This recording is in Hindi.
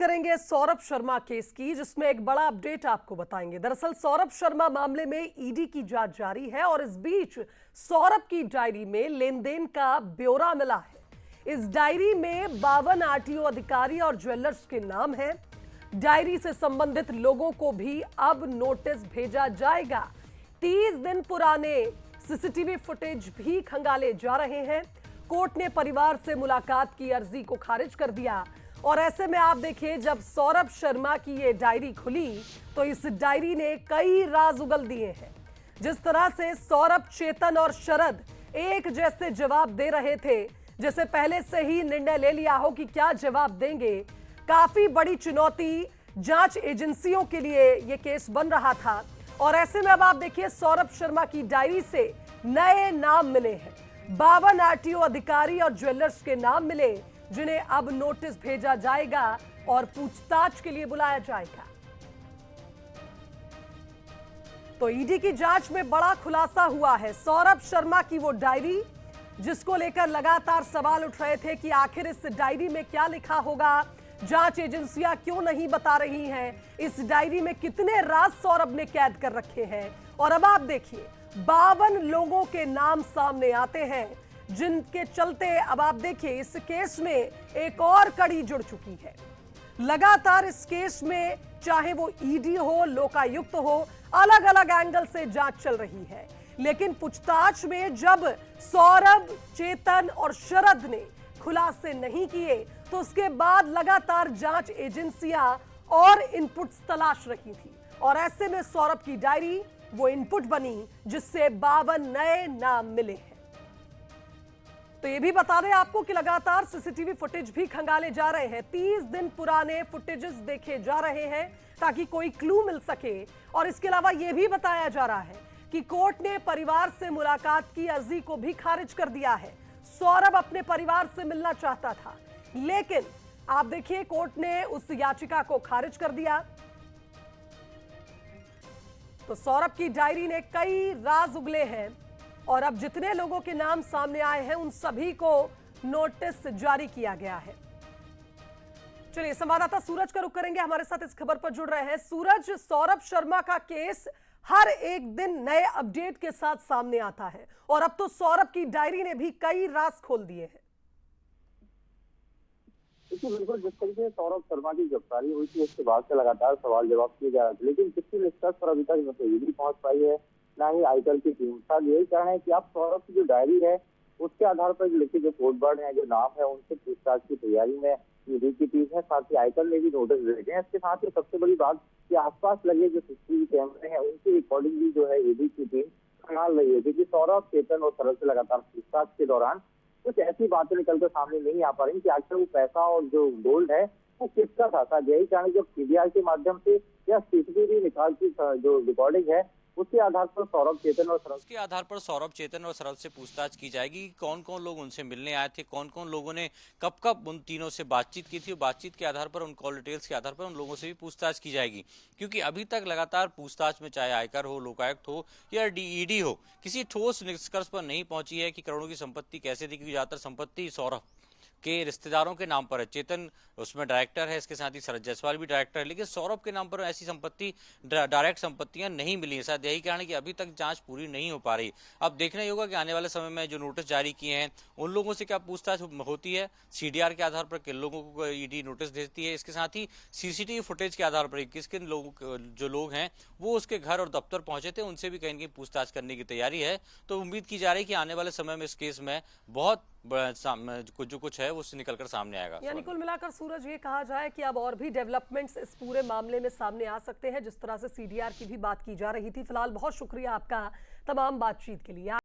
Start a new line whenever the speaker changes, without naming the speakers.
करेंगे सौरभ शर्मा केस की, जिसमें एक बड़ा अपडेट आपको बताएंगे। दरअसल सौरभ शर्मा मामले में ईडी की जांच जारी है और इस बीच सौरभ की डायरी में लेन देन का ब्यौरा मिला है। इस डायरी में 52 आरटीओ अधिकारी और ज्वेलर्स के नाम हैं। डायरी से संबंधित लोगों को भी अब नोटिस भेजा जाएगा। 30 दिन पुराने सीसीटीवी फुटेज भी खंगाले जा रहे हैं। कोर्ट ने परिवार से मुलाकात की अर्जी को खारिज कर दिया और ऐसे में आप देखिए, जब सौरभ शर्मा की ये डायरी खुली तो इस डायरी ने कई राज उगल दिए हैं। जिस तरह से सौरभ, चेतन और शरद एक जैसे जवाब दे रहे थे, जैसे पहले से ही निर्णय ले लिया हो कि क्या जवाब देंगे। काफी बड़ी चुनौती जांच एजेंसियों के लिए यह केस बन रहा था और ऐसे में अब आप देखिए, सौरभ शर्मा की डायरी से नए नाम मिले हैं। 52 आरटीओ अधिकारी और ज्वेलर्स के नाम मिले, जिन्हें अब नोटिस भेजा जाएगा और पूछताछ के लिए बुलाया जाएगा। तो ईडी की जांच में बड़ा खुलासा हुआ है। सौरभ शर्मा की वो डायरी, जिसको लेकर लगातार सवाल उठ रहे थे कि आखिर इस डायरी में क्या लिखा होगा, जांच एजेंसियां क्यों नहीं बता रही हैं, इस डायरी में कितने राज सौरभ ने कैद कर रखे हैं। और अब आप देखिए, 52 लोगों के नाम सामने आते हैं, जिनके चलते अब आप देखिए, इस केस में एक और कड़ी जुड़ चुकी है। लगातार इस केस में चाहे वो ईडी हो, लोकायुक्त हो, अलग अलग एंगल से जांच चल रही है। लेकिन पूछताछ में जब सौरभ, चेतन और शरद ने खुलासे नहीं किए, तो उसके बाद लगातार जांच एजेंसियां और इनपुट्स तलाश रही थी और ऐसे में सौरभ की डायरी वो इनपुट बनी, जिससे 52 नए नाम मिले हैं। तो ये भी बता दें आपको कि लगातार सीसीटीवी फुटेज भी खंगाले जा रहे हैं। 30 दिन पुराने फुटेजेस देखे जा रहे हैं ताकि कोई क्लू मिल सके। और इसके अलावा यह भी बताया जा रहा है कि कोर्ट ने परिवार से मुलाकात की अर्जी को भी खारिज कर दिया है। सौरभ अपने परिवार से मिलना चाहता था, लेकिन आप देखिए, कोर्ट ने उस याचिका को खारिज कर दिया। तो सौरभ की डायरी ने कई राज उगले हैं और अब जितने लोगों के नाम सामने आए हैं, उन सभी को नोटिस जारी किया गया है। चलिए, संवाददाता सूरज का रुख करेंगे, हमारे साथ इस खबर पर जुड़ रहे हैं। सूरज, सौरभ शर्मा का केस हर एक दिन नए अपडेट के साथ सामने आता है और अब तो सौरभ की डायरी ने भी कई राज खोल दिए हैं।
बिल्कुल, जिस तरीके से सौरभ शर्मा की गिरफ्तारी हुई थी, उसके बाद से लगातार सवाल जवाब किए जा रहे थे, लेकिन किसी निष्कर्ष पर अभी तक न ईडी पहुंच पाई है, ना ही आईकल की टीम। साथ यही कारण है कि आप सौरभ की जो डायरी है, उसके आधार पर लिखित जो कोडवर्ड है, जो नाम है, उनसे पूछताछ की तैयारी में ईडी की टीम है। साथ ही आईकल ने भी नोटिस भेजे हैं। इसके साथ ही सबसे बड़ी बात कि आसपास लगे जो सीसीटीवी कैमरे हैं, उनकी रिकॉर्डिंग भी जो है ईडी की टीम खंगाल रही है, क्योंकि सौरभ, चेतन और शरद से लगातार पूछताछ के दौरान कुछ ऐसी बातें निकलकर सामने नहीं आ पा रही कि आखिर वो पैसा और जो गोल्ड है वो किसका था। यही कारण जब सीबीआई के माध्यम से या सीसीटीवी निकाल की जो रिकॉर्डिंग है, उसके आधार पर सौरभ, चेतन और शरद
उसके आधार पर सौरभ, चेतन और शरद से पूछताछ की जाएगी। कौन कौन लोग उनसे मिलने आए थे, कौन कौन लोगों ने कब कब उन तीनों से बातचीत की थी। बातचीत के आधार पर, उन कॉल डिटेल्स के आधार पर उन लोगों से भी पूछताछ की जाएगी, क्योंकि अभी तक लगातार पूछताछ में चाहे आयकर हो, लोकायुक्त हो या ईडी हो, किसी ठोस निष्कर्ष पर नहीं पहुंची है कि करोड़ों की संपत्ति कैसे थी। क्योंकि ज्यादातर संपत्ति सौरभ के रिश्तेदारों के नाम पर है। चेतन उसमें डायरेक्टर है, इसके साथ ही शरद जायसवाल भी डायरेक्टर है, लेकिन सौरभ के नाम पर ऐसी संपत्ति, डायरेक्ट संपत्तियां नहीं मिली है। शायद यही कारण है कि अभी तक जांच पूरी नहीं हो पा रही। अब देखना ही होगा कि आने वाले समय में जो नोटिस जारी किए हैं, उन लोगों से क्या पूछताछ होती है, सीडीआर के आधार पर किन लोगों को ईडी नोटिस देती है, इसके साथ ही सीसीटीवी फुटेज के आधार पर किस किन लोगों, जो लोग हैं वो उसके घर और दफ्तर पहुंचे थे, उनसे भी कहीं कहीं पूछताछ करने की तैयारी है। तो उम्मीद की जा रही है कि आने वाले समय में इस केस में बहुत जो कुछ है वो निकलकर सामने आएगा।
यानी कुल मिलाकर सूरज, ये कहा जाए कि अब और भी डेवलपमेंट्स इस पूरे मामले में सामने आ सकते हैं, जिस तरह से सीडीआर की भी बात की जा रही थी। फिलहाल बहुत शुक्रिया आपका तमाम बातचीत के लिए।